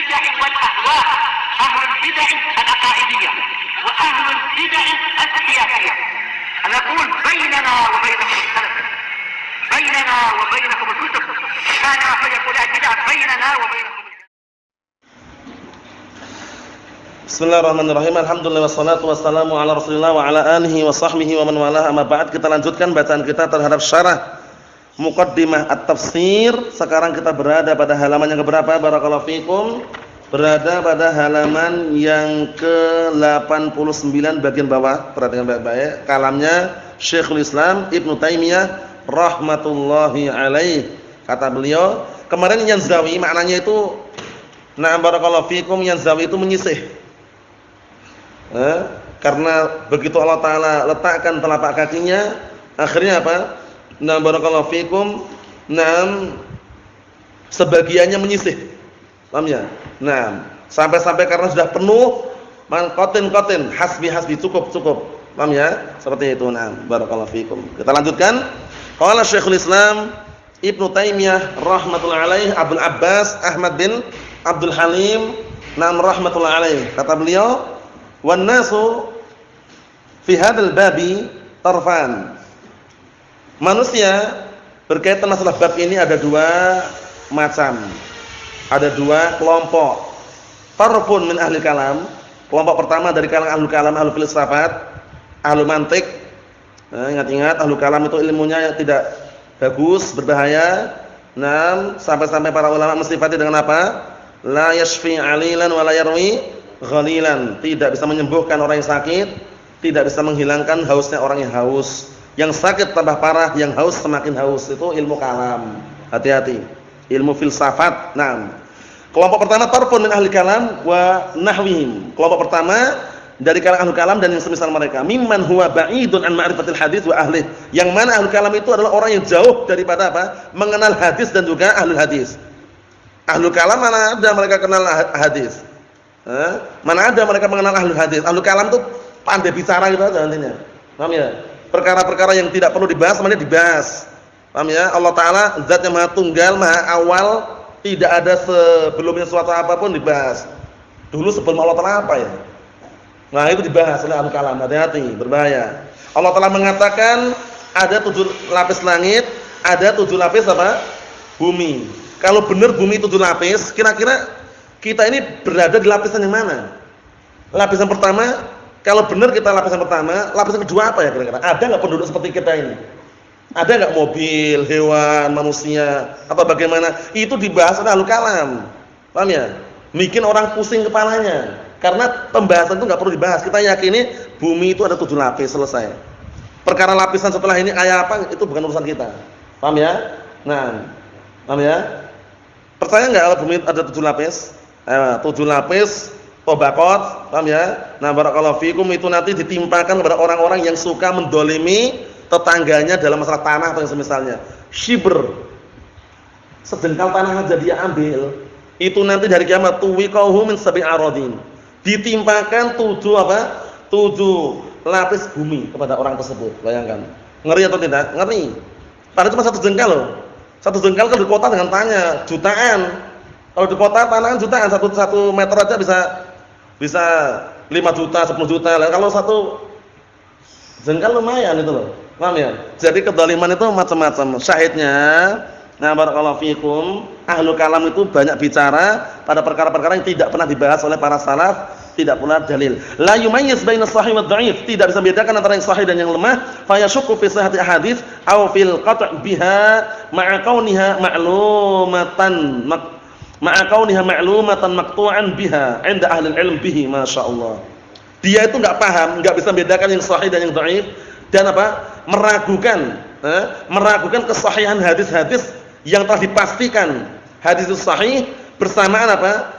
البدع والأهواء، أهل البدع العقائدية وأهل البدع السياسية. نقول بيننا وبينكم السلف، بيننا وبينكم الكتب، كان فيقول البدع بيننا وبينكم. Bismillahirrahmanirrahim. Alhamdulillah wassalatu wassalamu ala Rasulillah wa ala alihi wa sahbihi wa man walah. Amma ba'd, kita lanjutkan bacaan kita terhadap syarah Muqaddimah At-Tafsir. Sekarang kita berada pada halaman yang keberapa? Barakallahu fikum. Berada pada halaman yang ke-89 bagian bawah. Perhatikan baik-baik. Kalamnya Syekhul Islam Ibnu Taimiyah rahmatullahi alaih. Kata beliau, kemarin yanzawi maknanya itu, nah barakallahu fikum, yanzawi itu menyisih. Karena begitu Allah Ta'ala letakkan telapak kakinya, akhirnya apa? Nah barakallahu fikum, nah sebagiannya menyisih, paham ya? Nah sampai-sampai karena sudah penuh, kotin hasbi cukup, paham ya? Seperti itu. Nah barakallahu fikum. Kita lanjutkan. Qala Syekhul Islam Ibnu Taimiyah rahmatullahi alaih, Abdul Abbas Ahmad bin Abdul Halim, nam rahmatullahi alaih. Kata beliau, wan nasu fi hadzal babi tarfan. Manusia berkaitan masalah bab ini ada dua macam. Ada dua kelompok. Tarfun min ahli kalam. Kelompok pertama dari kalangan ahli kalam, ahli filsafat, ahli mantik. Ingat-ingat ahli kalam itu ilmunya tidak bagus, berbahaya. Nah, sampai-sampai para ulama mensifati dengan apa? La yashfi 'alilan wa la yarwi ghalilan, tidak bisa menyembuhkan orang yang sakit, tidak bisa menghilangkan hausnya orang yang haus. Yang sakit tambah parah, yang haus semakin haus. Itu ilmu kalam. Hati-hati. Ilmu filsafat. Nah, kelompok pertama tarfun min ahli kalam wa nahwihim. Kelompok pertama dari kalangan ahli kalam dan yang semisal mereka. Mimman huwa ba'idun an ma'rifatil hadits wa ahlih. Yang mana ahli kalam itu adalah orang yang jauh daripada apa? Mengenal hadis dan juga ahli hadis. Ahli kalam mana ada mereka kenal hadis? Mana ada mereka mengenal ahlul hadis? Ahlul kalam itu pandai bicara gitu aja nantinya. Paham ya? Perkara-perkara yang tidak perlu dibahas mana dibahas. Paham ya? Allah Taala zat yang Maha Tunggal, Maha Awal, tidak ada sebelumnya suatu apapun dibahas. Dulu sebelum Allah Taala apa ya? Nah, itu dibahas oleh ahlul kalam. Hati-hati, berbahaya. Allah Taala mengatakan ada 7 lapis langit, ada 7 lapis apa? Bumi. Kalau benar bumi 7 lapis, kira-kira kita ini berada di lapisan yang mana? Lapisan pertama, kalau benar kita lapisan pertama, lapisan kedua apa ya kira-kira? Ada nggak penduduk seperti kita ini? Ada nggak mobil, hewan, manusia, atau bagaimana? Itu dibahas oleh ahlul kalam. Paham ya? Bikin orang pusing kepalanya. Karena pembahasan itu nggak perlu dibahas. Kita yakini bumi itu ada 7 lapis, selesai. Perkara lapisan setelah ini kayak apa? Itu bukan urusan kita. Paham ya? Nah, paham ya? Percaya nggak kalau bumi ada 7 lapis? 7 lapis tobakot, paham ya? Nah, barakallahu fikum, itu nanti ditimpakan kepada orang-orang yang suka mendolimi tetangganya dalam masalah tanah atau yang semisalnya. Shibr, sejengkal tanah aja dia ambil, itu nanti dari kiamat tuwiqahu min sab'i aradin. Ditimpakan 7 apa? 7 lapis bumi kepada orang tersebut. Bayangkan. Ngeri atau tidak? Ngeri. Padahal cuma 1 jengkal loh. 1 jengkal kan di kota dengan tanya jutaan. Kalau di kota tanah kan jutaan, 1 meter aja bisa 5 juta, 10 juta. Kalau 1 jengkal lumayan itu loh. Paham ya? Jadi kedzaliman itu macam-macam. Syahidnya, nah barakallahu fikum, ahlul kalam itu banyak bicara pada perkara-perkara yang tidak pernah dibahas oleh para salaf, tidak pernah dalil. La yumayyiz bainas sahih wad dhaif, tidak bisa membedakan antara yang sahih dan yang lemah. Fa yashukku fi sihhati hadits aw fil qat' biha ma'a kauniha ma'lumatan maqtu'an biha 'inda ahli ilm bihi, masyaallah. Dia itu enggak paham, enggak bisa membedakan yang sahih dan yang dhaif, dan apa? Meragukan kesahihan hadis-hadis yang telah dipastikan hadis itu sahih bersamaan apa?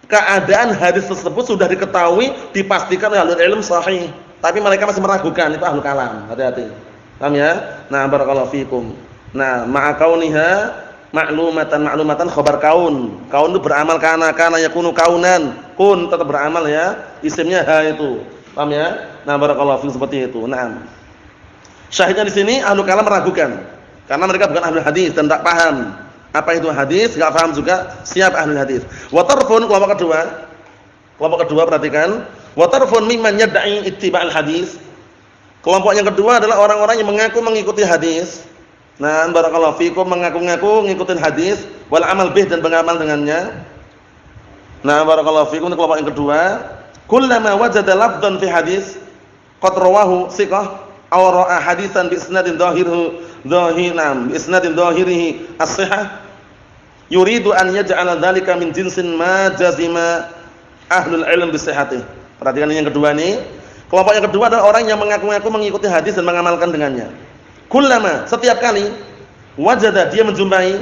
Keadaan hadis tersebut sudah diketahui, dipastikan oleh ahli ilm sahih, tapi mereka masih meragukan. Itu ahlul kalam. Hati-hati. Paham ya? Nah, barakallahu fikum. Nah, ma'a kauniha ma'lumatan khabar kaun. Kaun itu beramal kana yakunu kaunan. Kun tetap beramal ya. Isimnya ha itu. Paham ya? Nah, barakallahu fikum, seperti itu. Naam. Syahidnya di sini ahlul kalam meragukan karena mereka bukan ahlul hadis dan tak paham. apa itu hadis, enggak paham juga siapa ahli hadis. Wa tarfun kelompok kedua. Kelompok kedua perhatikan, wa tarfun mimman yad'i ittiba'al hadis. Kelompok yang kedua adalah orang-orang yang mengaku mengikuti hadis. Nah, barakallahu fikum, mengaku-ngaku ngikutin hadis wal amal bih dan beramal dengannya. Nah, barakallahu fikum, kelompok yang kedua, kullama wajada lafdhan fi hadis qad rawahu thiqah aw ra'a hadisan bi isnadin dhahirinam bi isnadin dhahirihi as-sihah yuridu an yaj'ala dzalika min jinsin ma jazima ahlul ilm bi sihhatih. Perhatikan yang kedua nih. Kelompok yang kedua adalah orang yang mengaku-ngaku mengikuti hadis dan mengamalkan dengannya. Kullama, setiap kali wajada, dia menjumpai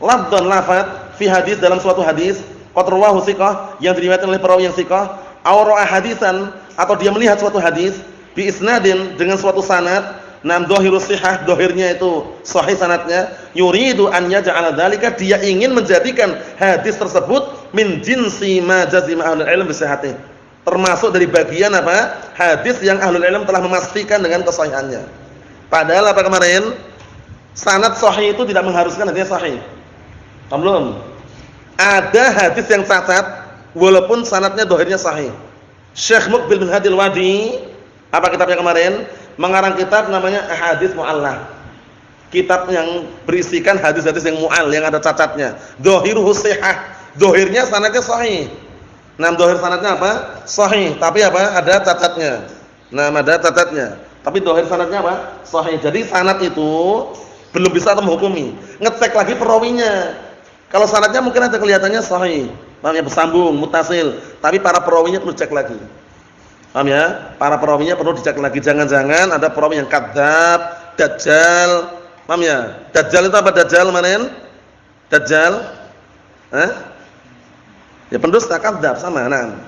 lafdhan, lafaz fi hadis, dalam suatu hadis qad rawahu thiqah, yang diriwayatkan oleh perawi yang thiqah, aw ra'a hadisan, atau dia melihat suatu hadis bi isnadin, dengan suatu sanad, nam dhahirus sihah, dhahirnya itu sahih sanadnya, yuridu an yaj'ala dzalika, dia ingin menjadikan hadis tersebut min jinsi ma jazima ahlul ilm bi sihhatih, termasuk dari bagian apa? Hadis yang ahlul ilm telah memastikan dengan kesahihannya. Padahal apa kemarin? Sanad sahih itu tidak mengharuskan hadisnya sahih. Paham belum? Ada hadis yang cacat walaupun sanadnya dhahirnya sahih. Syekh Muqbil bin Hadi Al-Wadi, apa kitabnya kemarin? Mengarang kitab namanya Ahadits Mu'allah. Kitab yang berisikan hadis-hadis yang mu'al, yang ada cacatnya. Dhahiruhu shihah. Dhahirnya sanadnya sahih. Nah, dhahir sanadnya apa? Sahih, tapi apa? Ada cacatnya. Nah, ada cacatnya. Tapi dhahir sanadnya apa? Sahih. Jadi sanad itu belum bisa menghukumi. Ngecek lagi perawinya. Kalau sanadnya mungkin ada kelihatannya sahih, paham ya, bersambung, mutasil, tapi para perawinya perlu cek lagi. Paham ya? Para perawinya perlu dicek lagi. Jangan-jangan ada perawi yang kadzab, dajjal. Paham ya? Dajjal itu apa dajjal kemarin? Dajjal? Hah? Ya pendusta, kadzab, sama. Nah,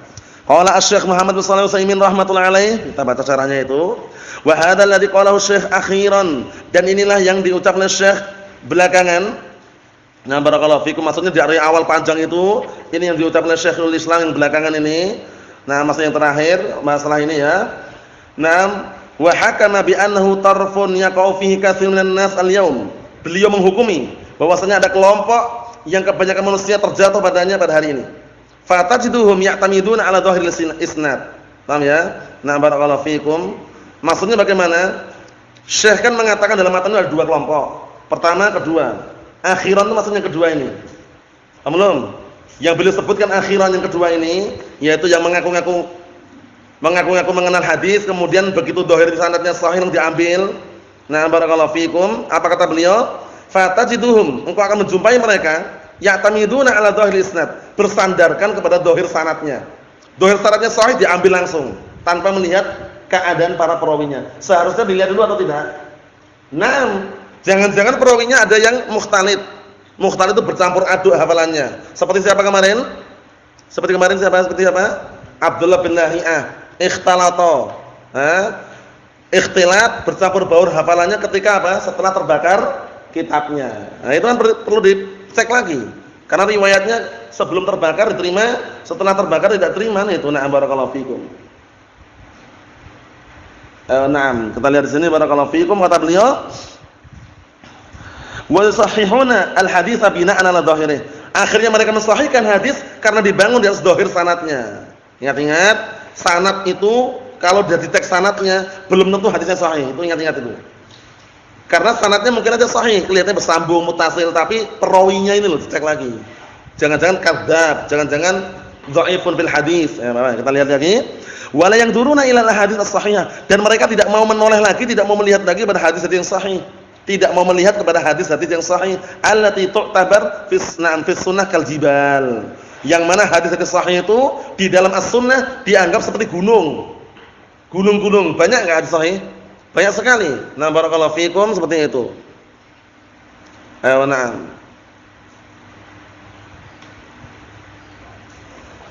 qala Asy-Syaikh Muhammad bin Shalih Al-Utsaimin rahimatullah alaih, kita baca caranya itu. Wa hadzal ladzi qalahu Syekh akhiran, dan inilah yang diucapkan oleh Syekh belakangan. Nah, barakallahu fikum, maksudnya dari awal panjang itu, ini yang diucapkan oleh Syekhul Islam yang belakangan ini. Nah, maksud yang terakhir masalah ini ya. Naam, wa hakama bi annahu tarfun yaqau fihi katsirun minan nas al-yaum. Beliau menghukumi bahwasanya ada kelompok yang kebanyakan manusia terjatuh padanya pada hari ini. Fatajiduhum ya'tamiduna ala dhahiril isnad. Paham ya? Nah, barakallahu fikum. Maksudnya bagaimana? Syekh kan mengatakan dalam matan itu ada dua kelompok. Pertama, kedua. Akhiran itu maksudnya kedua ini. Paham belum? Yang beliau sebutkan akhiran yang kedua ini, yaitu yang mengaku-ngaku mengenal hadis, kemudian begitu dhahir sanadnya sahih diambil. Nah, barakallahu fikum. Apa kata beliau? Fatajiduhum, engkau akan menjumpai mereka ya'tamiduna ala dhahiril isnad, bersandarkan kepada dhahir sanadnya. Dhahir sanadnya sahih diambil langsung tanpa melihat keadaan para perawinya. Seharusnya dilihat dulu atau tidak? Nah, jangan-jangan perawinya ada yang mukhtalid. Mukhtalid itu bercampur aduk hafalannya. Seperti siapa kemarin? Seperti kemarin siapa? Seperti siapa? Abdullah bin Lahiyah, ikhtalata. Ikhtilat, bercampur baur hafalannya ketika apa? Setelah terbakar kitabnya. Nah, itu kan perlu dicek lagi. Karena riwayatnya sebelum terbakar diterima, setelah terbakar tidak terima. Itu na'am barakallahu fikum. Na'am, kita lihat di sini barakallahu fikum, kata beliau, wa yusahhihuna al-hadits bina'an 'ala dhahirih. Akhirnya mereka mensahihkan hadis karena dibangun di atas dhahir sanadnya. Ingat-ingat, sanad itu kalau sudah dicek sanadnya belum tentu hadisnya sahih. Itu ingat-ingat itu. Karena sanadnya mungkin aja sahih, kelihatannya bersambung, mutasil, tapi perawinya ini loh dicek lagi. Jangan-jangan kadzab, jangan-jangan dhaifun fil hadis. Ya, kita lihat lagi. Wala yang duruna ila al-hadits as-sahihah, dan mereka tidak mau menoleh lagi, tidak mau melihat lagi pada hadis-hadis yang sahih. Tidak mau melihat kepada hadis-hadis yang sahih allati tu'tabar fi sunnah kal jibal. Yang mana hadis-hadis sahih itu di dalam as-sunnah dianggap seperti gunung. Gunung-gunung, banyak enggak hadis sahih? Banyak sekali. Nah, barakallahu fikum, seperti itu. Ayo, na'am.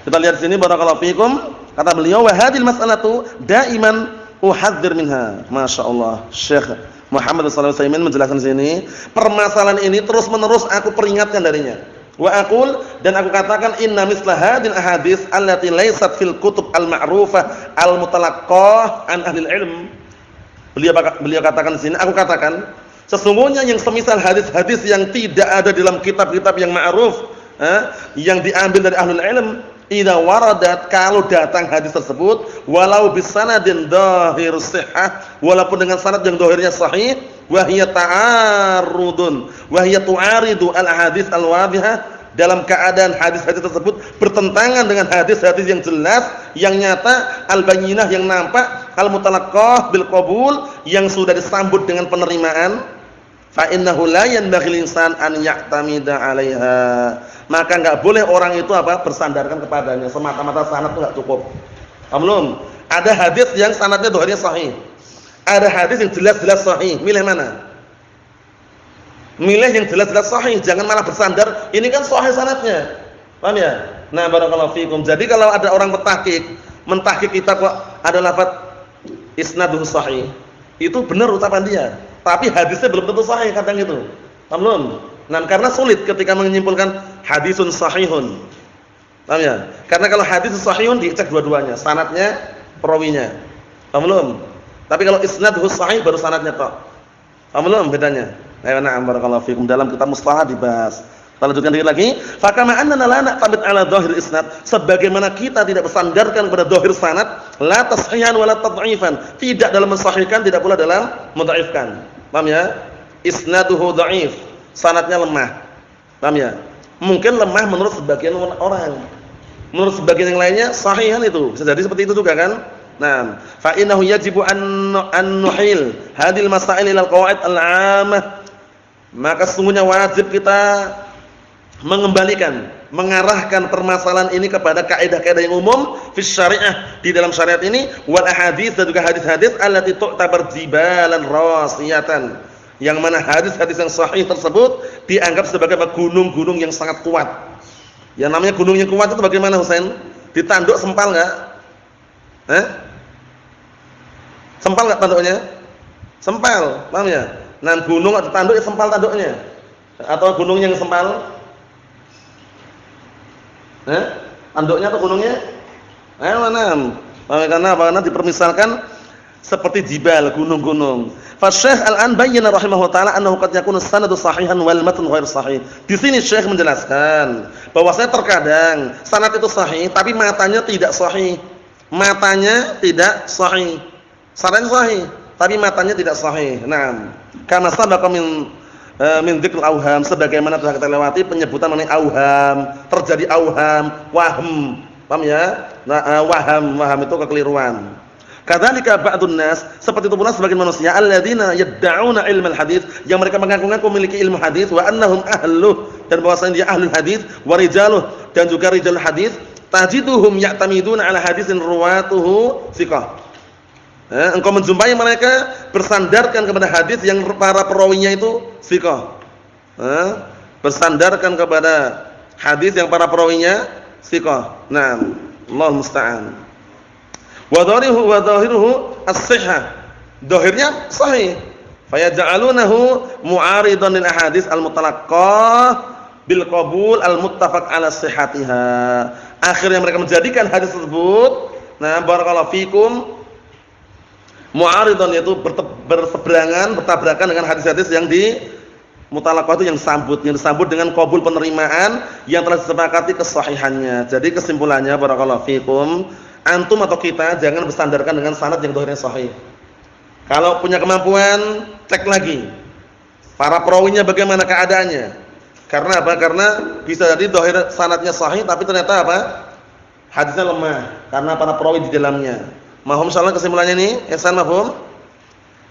Kita lihat sini barakallahu fikum, kata beliau, wa hadhil mas'alatu da'iman uhadzir minha. Masyaallah, Syekh Muhammad Shalih Al-Utsaimin menjelaskan sini, permasalahan ini terus-menerus aku peringatkan darinya. Wa aqul, dan aku katakan, inna misla hadhil ahadits allati laysat fil kutub al-ma'rufah al-mutalaqqah an ahli ilm. Beliau katakan di sini, aku katakan, Sesungguhnya yang semisal hadis-hadis yang tidak ada dalam kitab-kitab yang ma'ruf, yang diambil dari ahlul ilm, idza waradat, kalau datang hadis tersebut walau bisanadin dhahir sihhah, walaupun dengan sanad yang dhahirnya sahih, wa hiya ta'arudun wa hiya tu'aridu al-hadis al-wadhihah, dalam keadaan hadis-hadis tersebut bertentangan dengan hadis-hadis yang jelas, yang nyata, al-bayyinah, yang nampak, al-mutalaqqah bil qabul, yang sudah disambut dengan penerimaan, fa innahu la yanbaghi lil-insan an ya'tamida 'alaiha, maka enggak boleh orang itu bersandarkan kepadanya semata-mata sanad itu enggak cukup. Belum. Ada hadis yang sanadnya dhahirnya sahih. Ada hadis yang jelas-jelas sahih. Milih mana? Milih yang jelas-jelas sahih, jangan malah bersandar ini kan sahih sanadnya. Paham ya? Nah, barakallahu fikum. Jadi kalau ada orang mentahqiq kitab kok ada lafaz isnaduhu sahih, itu benar ucapan dia, tapi hadisnya belum tentu sahih kadang itu. Paham belum? Nah, karena sulit ketika menyimpulkan hadisun sahihun. Paham ya? Karena kalau hadisun sahihun dicek dua-duanya, sanadnya, perawinya. Paham belum? Tapi kalau isnaduhu sahih baru sanadnya tok. Paham belum bedanya? Ayo na'am barakallahu fikum, dalam kitab mustalah dibahas. Kita lanjutkan dikit lagi. Fa kama annana la na'tamid 'ala dhahir isnad, sebagaimana kita tidak bersandarkan kepada dhahir sanad, la tashihan wa la tad'ifan, tidak dalam mensahihkan, tidak pula dalam mendhaifkan. Paham ya? Isnaduhu dha'if, sanadnya lemah. Paham ya? Mungkin lemah menurut sebagian orang. Menurut sebagian yang lainnya sahihan itu. Bisa jadi seperti itu juga kan? Nah, fa innahu yajibu an nuhil hadhil masail ila al-qawaid al-'ammah. Maka sesungguhnya wajib kita mengembalikan, mengarahkan permasalahan ini kepada kaidah-kaidah yang umum fi syariah, di dalam syariat ini, wal ahadits, dan juga hadis-hadis allati tu'tabar jibalan rasiyatan, yang mana hadis-hadis yang sahih tersebut dianggap sebagai gunung-gunung yang sangat kuat. Yang namanya gunung yang kuat itu bagaimana, Husain? Ditanduk sempal enggak? Sempal enggak tanduknya? Sempal, paham ya? Nah, gunung atau tanduk ya sempal tanduknya. Atau gunung yang sempal? Tanduknya atau gunungnya? Mana? Karena dipermisalkan seperti jibal, gunung-gunung. Fa Syekh Al-An bayyana rahimahu ta'ala annahu qad yakunu as-sanadu sahihan wal matn ghair sahih. Di sini Syekh menjelaskan bahwasanya terkadang sanad itu sahih tapi matanya tidak sahih. Matanya tidak sahih. Sanadnya sahih tapi matanya tidak sahih. Naam. Kama sabaqa min dzikr auham, sebagaimana telah kita lewati penyebutan mengenai auham, terjadi auham, wahm. Paham ya? Nah, waham itu kekeliruan. Kadzalika ba'dun nas, seperti itu pula sebagian manusia alladzina yad'una ilmal hadits, yang mereka mengaku-ngaku memiliki ilmu hadis, wa annahum ahluh, dan bahwasanya dia ahlul hadis, wa rijaluh, dan juga rijal hadis, tajiduhum ya'tamiduna ala hadisin ruwatuhu thiqah. Engkau menjumpai mereka bersandarkan kepada hadis yang para perawinya itu thiqah. Bersandarkan kepada hadis yang para perawinya thiqah. Nah, Allahu musta'an. Wa dhahiruhu as-sihhah. Dhahirnya sahih. Fayaj'alunahu mu'aridan lil ahadits al-mutalaqqah bil qabul al-muttafaq ala sihhatiha. Akhirnya mereka menjadikan hadis tersebut, nah barakallahu fikum, mu'aridan, yaitu berseberangan, bertabrakan dengan hadis-hadis yang di mutalaqah itu yang disambut dengan qabul, penerimaan yang telah disepakati kesahihannya. Jadi kesimpulannya barakallahu fikum, antum atau kita jangan bersandarkan dengan sanad yang dhahirnya sahih. Kalau punya kemampuan, cek lagi para perawinya bagaimana keadaannya. Karena apa? Karena bisa jadi dhahir sanadnya sahih tapi ternyata hadisnya lemah karena para perawi di dalamnya. Mahum insyaallah kesimpulannya ini, Ihsan mafhum?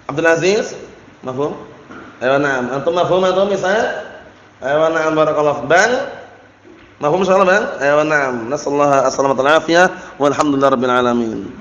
Abdul Aziz, mafhum? Ayo na'am, antum mafhum atau misalnya? Ayo na'am barakallahu. Bang, mafhum insyaallah bang? Ayo na'am. Nasallahu as-salamata wal afiyah walhamdulillahirabbil alamin.